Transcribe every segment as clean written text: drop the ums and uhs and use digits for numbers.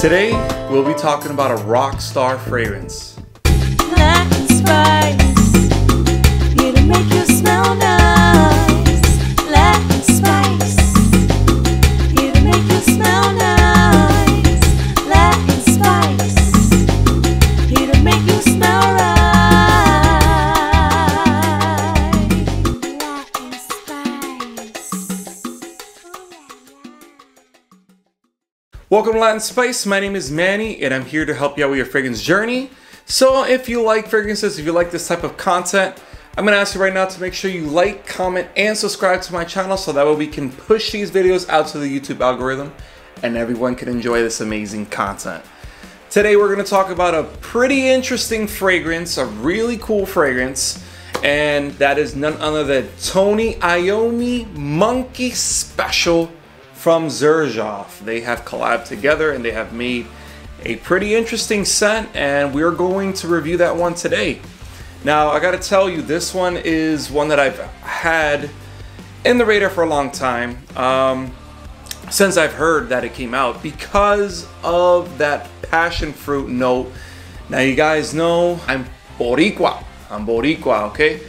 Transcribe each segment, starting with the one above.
Today, we'll be talking about a rock star fragrance. Latin spice, here to make you smell nice. Latin spice, here to make you smell nice. Latin spice, here to make you smell right. Latin spice. Welcome to Latin Spice. My name is Manny, and I'm here to help you out with your fragrance journey. So if you like fragrances, if you like this type of content, I'm gonna ask you right now to make sure you like, comment, and subscribe to my channel so that way we can push these videos out to the YouTube algorithm and everyone can enjoy this amazing content. Today we're gonna talk about a pretty interesting fragrance, a really cool fragrance, and that is none other than Iommi Monkey Special from Xerjoff. They have collabed together and they have made a pretty interesting scent, and we're going to review that one today. Now I gotta tell you, this one is one that I've had in the radar for a long time, since I've heard that it came out, because of that passion fruit note. Now you guys know I'm Boricua, okay?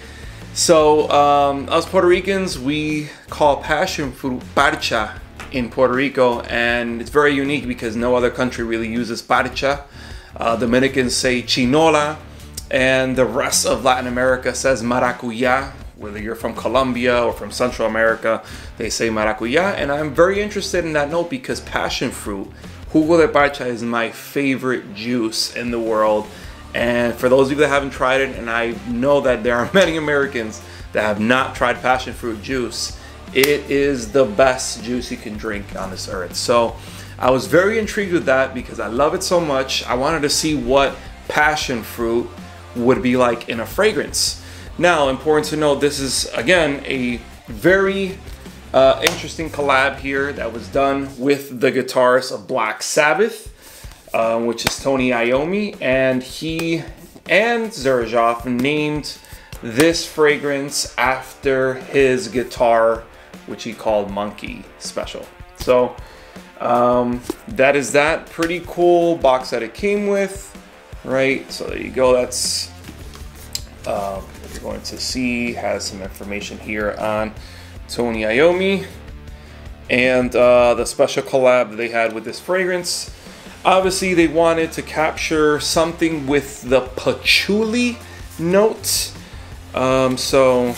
So us Puerto Ricans, we call passion fruit parcha in Puerto Rico, and it's very unique because no other country really uses parcha. Dominicans say chinola, and the rest of Latin America says maracuya. Whether you're from Colombia or from Central America, they say maracuya, and I'm very interested in that note because passion fruit, jugo de parcha, is my favorite juice in the world. And for those of you that haven't tried it, and I know that there are many Americans that have not tried passion fruit juice, it is the best juice you can drink on this earth. So I was very intrigued with that because I love it so much. I wanted to see what passion fruit would be like in a fragrance. Now, important to note, this is again a very interesting collab here that was done with the guitarist of Black Sabbath, which is Tony Iommi, and he and Xerjoff named this fragrance after his guitar, which he called Monkey Special. So that is that. Pretty cool box that it came with, right? So there you go. That's what you're going to see. Has some information here on Tony Iommi and the special collab that they had with this fragrance. Obviously they wanted to capture something with the patchouli note. So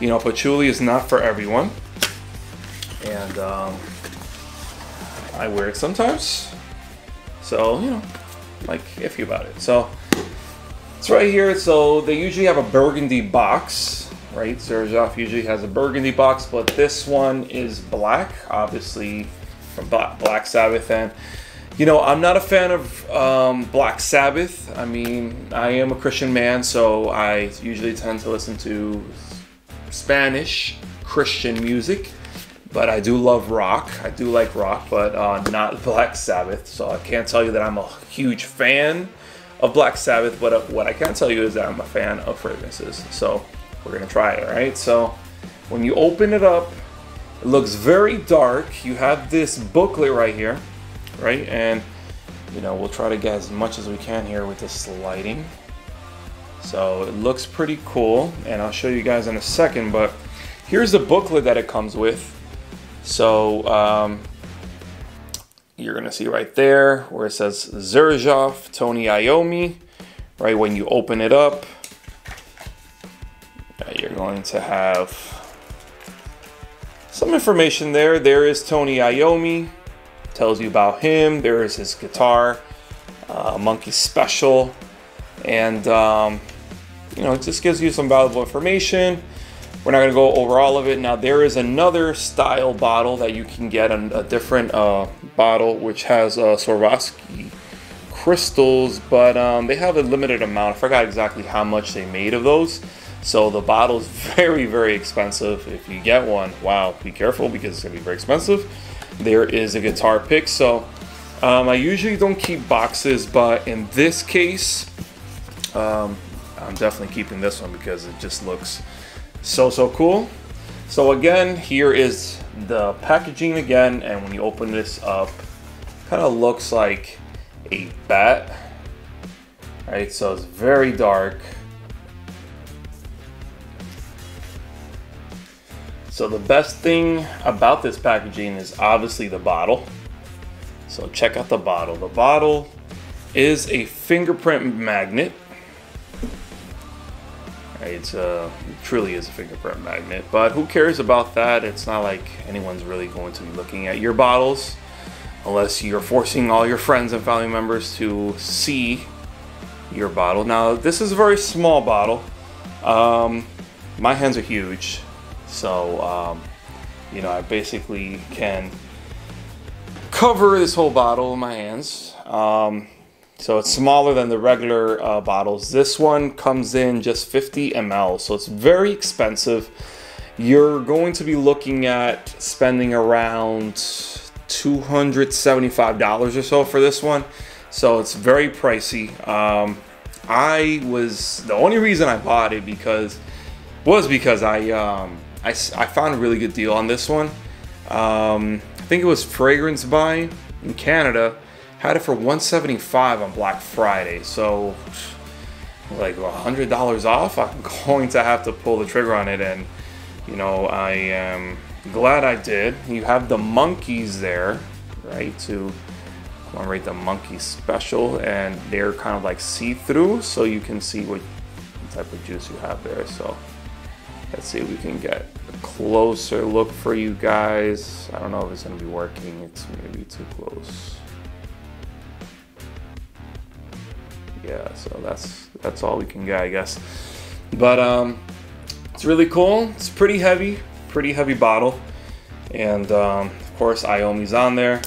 you know, patchouli is not for everyone, and I wear it sometimes, so you know, like iffy about it. So it's right here. So they usually have a burgundy box, right? Xerjoff usually has a burgundy box, but this one is black, obviously from Black Sabbath. And you know, I'm not a fan of Black Sabbath. I mean, I am a Christian man, so I usually tend to listen to Spanish Christian music, but I do love rock. I do like rock, but not Black Sabbath. So I can't tell you that I'm a huge fan of Black Sabbath, but what I can tell you is that I'm a fan of fragrances. So we're gonna try it, right? So when you open it up, it looks very dark. You have this booklet right here, right? And you know, we'll try to get as much as we can here with this lighting. So it looks pretty cool, and I'll show you guys in a second, but here's the booklet that it comes with. So you're gonna see right there where it says Xerjoff, Tony Iommi, right? When you open it up, you're going to have some information there. There is Tony Iommi, tells you about him. There is his guitar, Monkey Special, and you know, it just gives you some valuable information. We're not going to go over all of it. Now there is another style bottle that you can get, a different bottle which has Swarovski crystals, but they have a limited amount. I forgot exactly how much they made of those. So the bottle is very, very expensive. If you get one, wow, be careful because it's going to be very expensive. There is a guitar pick. So I usually don't keep boxes, but in this case, I'm definitely keeping this one because it just looks so cool. So again, here is the packaging again, and when you open this up, kind of looks like a bat. Right, so it's very dark. So the best thing about this packaging is obviously the bottle. So check out the bottle. The bottle is a fingerprint magnet. Right, it truly is a fingerprint magnet, but who cares about that? It's not like anyone's really going to be looking at your bottles unless you're forcing all your friends and family members to see your bottle. Now, this is a very small bottle. My hands are huge, so you know, I basically can cover this whole bottle in my hands. So it's smaller than the regular bottles. This one comes in just 50 ml, so it's very expensive. You're going to be looking at spending around $275 or so for this one. So it's very pricey. The only reason I bought it was because I found a really good deal on this one. I think it was Fragrance Buy in Canada. Had it for $175 on Black Friday, so like $100 off. I'm going to have to pull the trigger on it, and you know, I am glad I did. You have the monkeys there, right? To commemorate the monkey special, and they're kind of like see-through, so you can see what type of juice you have there. So let's see if we can get a closer look for you guys. I don't know if it's going to be working. It's maybe too close. Yeah, so that's all we can get, I guess. But it's really cool. It's pretty heavy bottle, and of course Iommi's on there.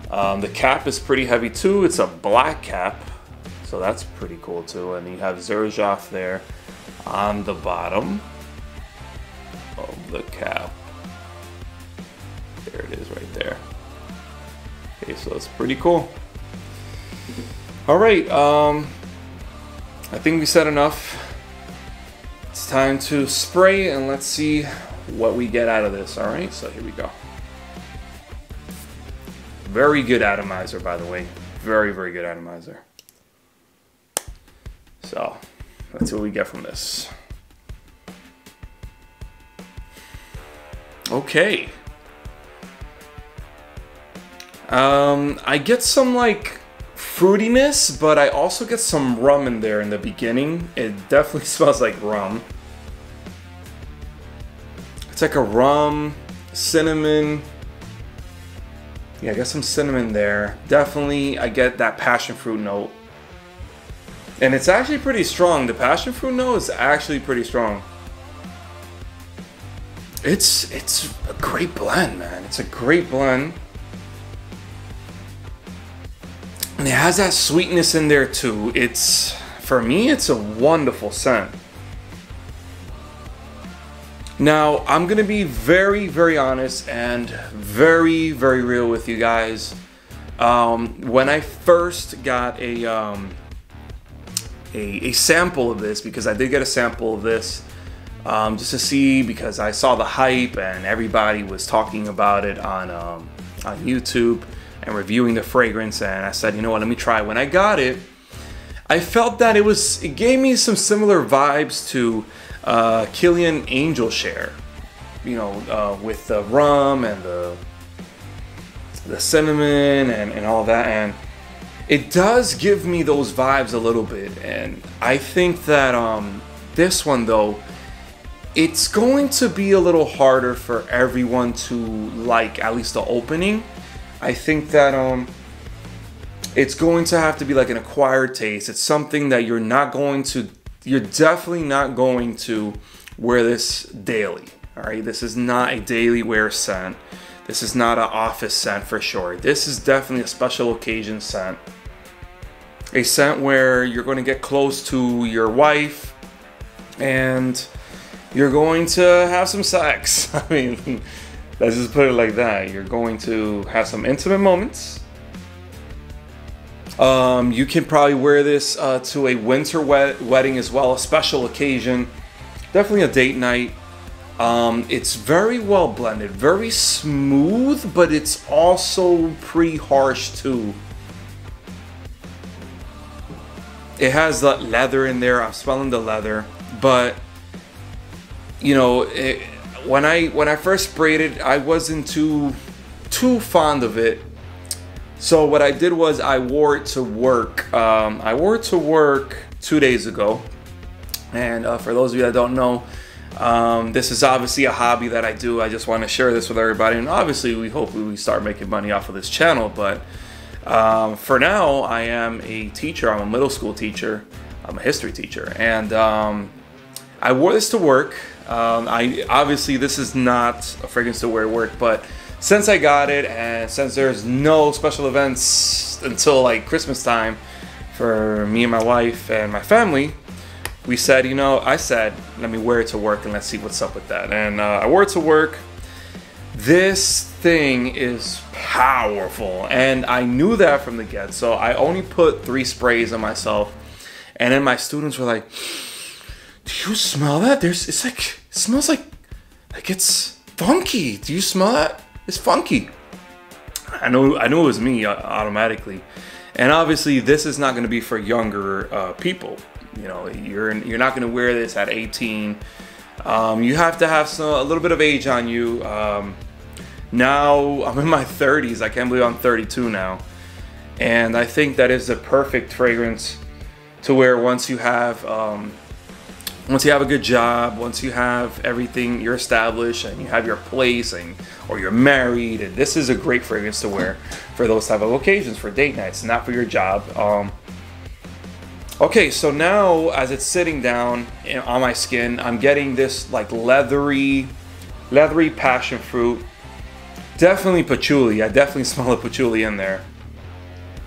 The cap is pretty heavy too. It's a black cap, so that's pretty cool too. And you have Xerjoff there on the bottom of the cap. There it is right there. Okay, so it's pretty cool. All right, I think we said enough. It's time to spray, and let's see what we get out of this. All right, so here we go. Very good atomizer, by the way. Very, very good atomizer. So let's see what we get from this. Okay. I get some like fruitiness, but I also get some rum in there in the beginning. It definitely smells like rum. It's like a rum, cinnamon. Yeah, I got some cinnamon there. Definitely, I get that passion fruit note. And it's actually pretty strong. The passion fruit note is actually pretty strong. It's a great blend, man. It's a great blend. And it has that sweetness in there too. For me, it's a wonderful scent. Now, I'm gonna be very, very honest and very, very real with you guys. When I first got a sample of this, because I did get a sample of this, just to see, because I saw the hype and everybody was talking about it on YouTube and reviewing the fragrance, and I said, you know what, let me try. When I got it, I felt that it gave me some similar vibes to Killian Angel Share, you know, with the rum and the cinnamon and all that, and it does give me those vibes a little bit. And I think that this one though, it's going to be a little harder for everyone to like, at least the opening. I think that it's going to have to be like an acquired taste. It's something that you're definitely not going to wear this daily. All right, this is not a daily wear scent. This is not an office scent for sure. This is definitely a special occasion scent. A scent where you're going to get close to your wife and you're going to have some sex. I mean, let's just put it like that. You're going to have some intimate moments. You can probably wear this to a winter wedding as well, a special occasion. Definitely a date night. It's very well blended, very smooth, but it's also pretty harsh too. It has the leather in there. I'm smelling the leather, but you know, when I first sprayed it, I wasn't too fond of it. So what I did was I wore it to work. I wore it to work 2 days ago, and for those of you that don't know, this is obviously a hobby that I do. I just want to share this with everybody, and obviously we hope we start making money off of this channel. But for now, I am a teacher. I'm a middle school teacher. I'm a history teacher, and I wore this to work. Obviously this is not a fragrance to wear at work, but since I got it, and since there's no special events until like Christmas time for me and my wife and my family, we said, you know, I said, let me wear it to work and let's see what's up with that. And I wore it to work. This thing is powerful, and I knew that from the get. So I only put 3 sprays on myself, and then my students were like, "Do you smell that? It's like, it smells like it's funky. Do you smell that? It's funky." I knew it was me automatically, and obviously this is not going to be for younger people. You know, you're not going to wear this at 18. You have to have a little bit of age on you. Now I'm in my 30s. I can't believe I'm 32 now, and I think that is the perfect fragrance to wear once you have a good job, once you have everything, you're established and you have your place, or you're married. And this is a great fragrance to wear for those type of occasions, for date nights, not for your job. Okay, so now as it's sitting down on my skin, I'm getting this like leathery passion fruit. Definitely patchouli. I definitely smell a patchouli in there.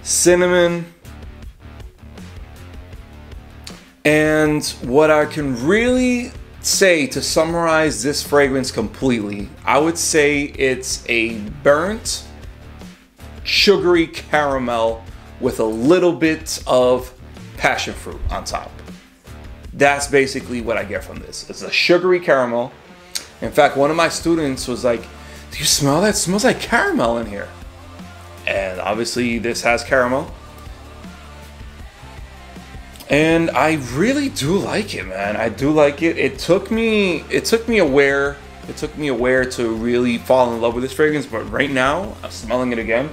Cinnamon. And what I can really say to summarize this fragrance completely, I would say it's a burnt, sugary caramel with a little bit of passion fruit on top. That's basically what I get from this. It's a sugary caramel. In fact, one of my students was like, "Do you smell that? It smells like caramel in here." And obviously this has caramel. And I really do like it, man. I do like it. It took me aware to really fall in love with this fragrance, but right now I'm smelling it again.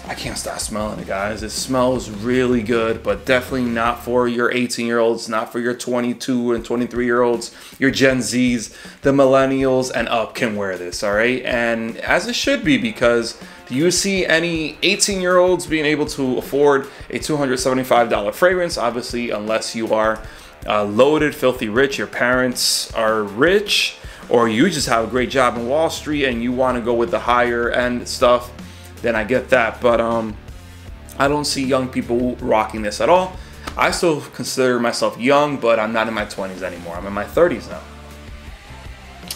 I can't stop smelling it, guys. It smells really good, but definitely not for your 18-year-olds, not for your 22 and 23-year-olds, your Gen Zs, the millennials and up can wear this, all right? And as it should be, because do you see any 18-year-olds being able to afford a $275 fragrance? Obviously, unless you are loaded, filthy rich, your parents are rich, or you just have a great job in Wall Street and you want to go with the higher end stuff, then I get that. But I don't see young people rocking this at all. I still consider myself young, but I'm not in my 20s anymore. I'm in my 30s now,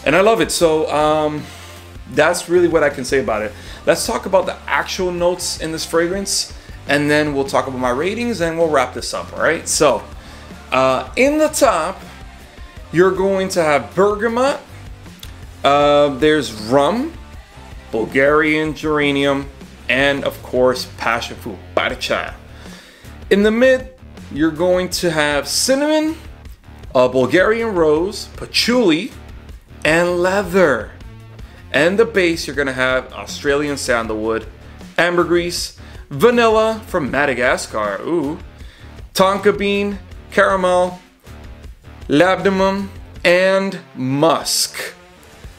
and I love it. So that's really what I can say about it. Let's talk about the actual notes in this fragrance, and then we'll talk about my ratings, and we'll wrap this up. All right, so in the top, you're going to have bergamot. There's rum, Bulgarian geranium, and of course passion fruit, baricha. In the mid, you're going to have cinnamon, Bulgarian rose, patchouli, and leather. And the base, you're gonna have Australian sandalwood, ambergris, vanilla from Madagascar, ooh, tonka bean, caramel, labdanum, and musk.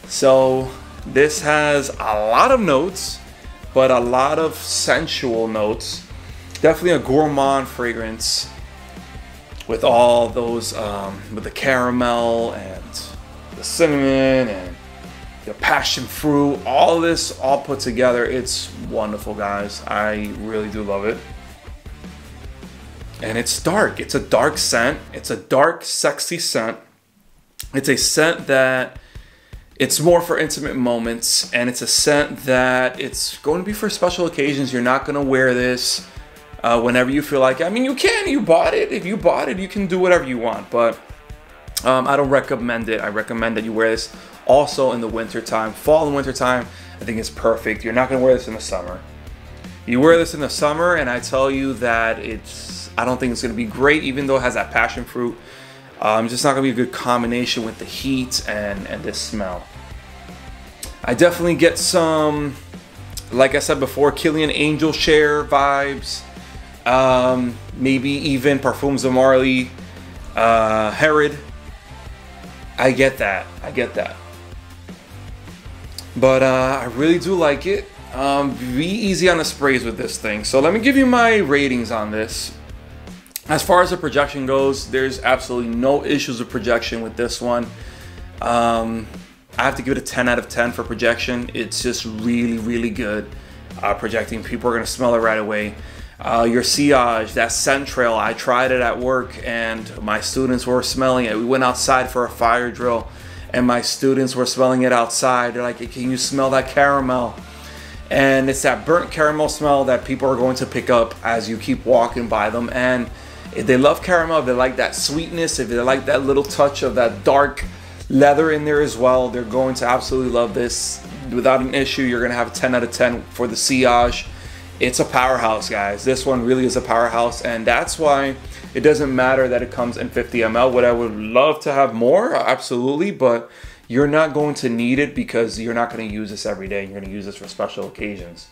So this has a lot of notes, but a lot of sensual notes. Definitely a gourmand fragrance with all those, with the caramel and the cinnamon and the passion fruit, all this all put together. It's wonderful, guys. I really do love it. And it's dark. It's a dark scent. It's a dark, sexy scent. It's a scent that it's more for intimate moments, and it's a scent that it's going to be for special occasions. You're not going to wear this whenever you feel like it. I mean, you can. You bought it. If you bought it, you can do whatever you want. But I don't recommend it. I recommend that you wear this also in the winter time. Fall and winter time, I think it's perfect. You're not gonna wear this in the summer. You wear this in the summer and I tell you that I don't think it's gonna be great, even though it has that passion fruit. It's just not gonna be a good combination with the heat and this smell. I definitely get some, like I said before, Killian Angel Share vibes. Maybe even Parfums de Marly, Herod. I get that. But I really do like it. Be easy on the sprays with this thing. So let me give you my ratings on this. As far as the projection goes, there's absolutely no issues with projection with this one. I have to give it a 10 out of 10 for projection. It's just really good projecting. People are gonna smell it right away. Your sillage, that scent trail, I tried it at work and my students were smelling it. We went outside for a fire drill and my students were smelling it outside. They're like, can you smell that caramel? And it's that burnt caramel smell that people are going to pick up as you keep walking by them. And if they love caramel, if they like that sweetness, if they like that little touch of that dark leather in there as well, they're going to absolutely love this. Without an issue, you're gonna have a 10 out of 10 for the sillage. It's a powerhouse, guys. This one really is a powerhouse, and that's why it doesn't matter that it comes in 50 ml. What I would love to have more, absolutely, but you're not going to need it because you're not going to use this every day. You're going to use this for special occasions.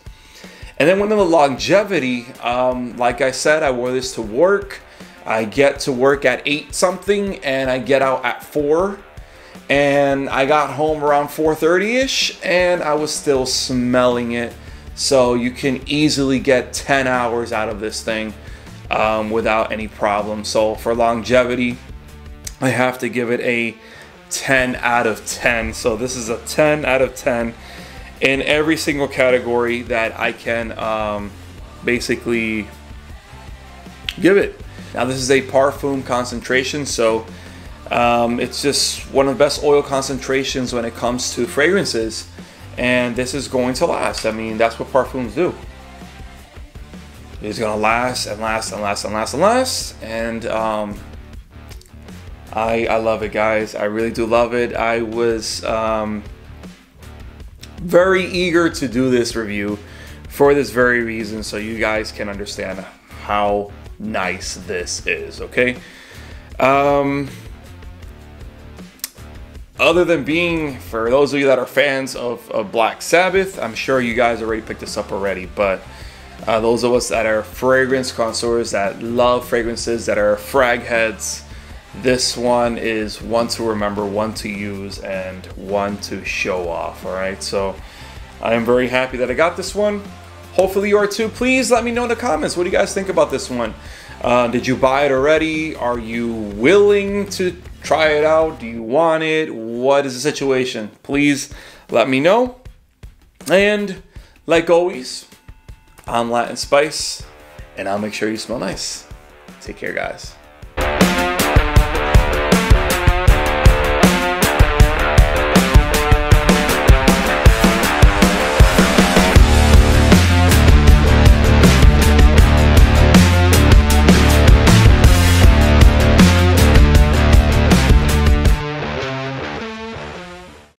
And then when the longevity, like I said, I wore this to work. I get to work at 8 something and I get out at 4. And I got home around 4:30ish and I was still smelling it. So you can easily get 10 hours out of this thing without any problem. So for longevity, I have to give it a 10 out of 10. So this is a 10 out of 10 in every single category that I can basically give it. Now this is a parfum concentration, so it's just one of the best oil concentrations when it comes to fragrances. And this is going to last. I mean, that's what parfums do. It's gonna last and last and last and last and last. And I love it, guys. I really do love it. I was very eager to do this review for this very reason, so you guys can understand how nice this is, okay? Other than being, for those of you that are fans of Black Sabbath, I'm sure you guys already picked this up already, but those of us that are fragrance connoisseurs, that love fragrances, that are frag heads, this one is one to remember, one to use, and one to show off, all right? So I am very happy that I got this one. Hopefully you are too. Please let me know in the comments. What do you guys think about this one? Did you buy it already? Are you willing to try it out? Do you want it? What is the situation? Please let me know. And like always, I'm Latin Spice, and I'll make sure you smell nice. Take care, guys.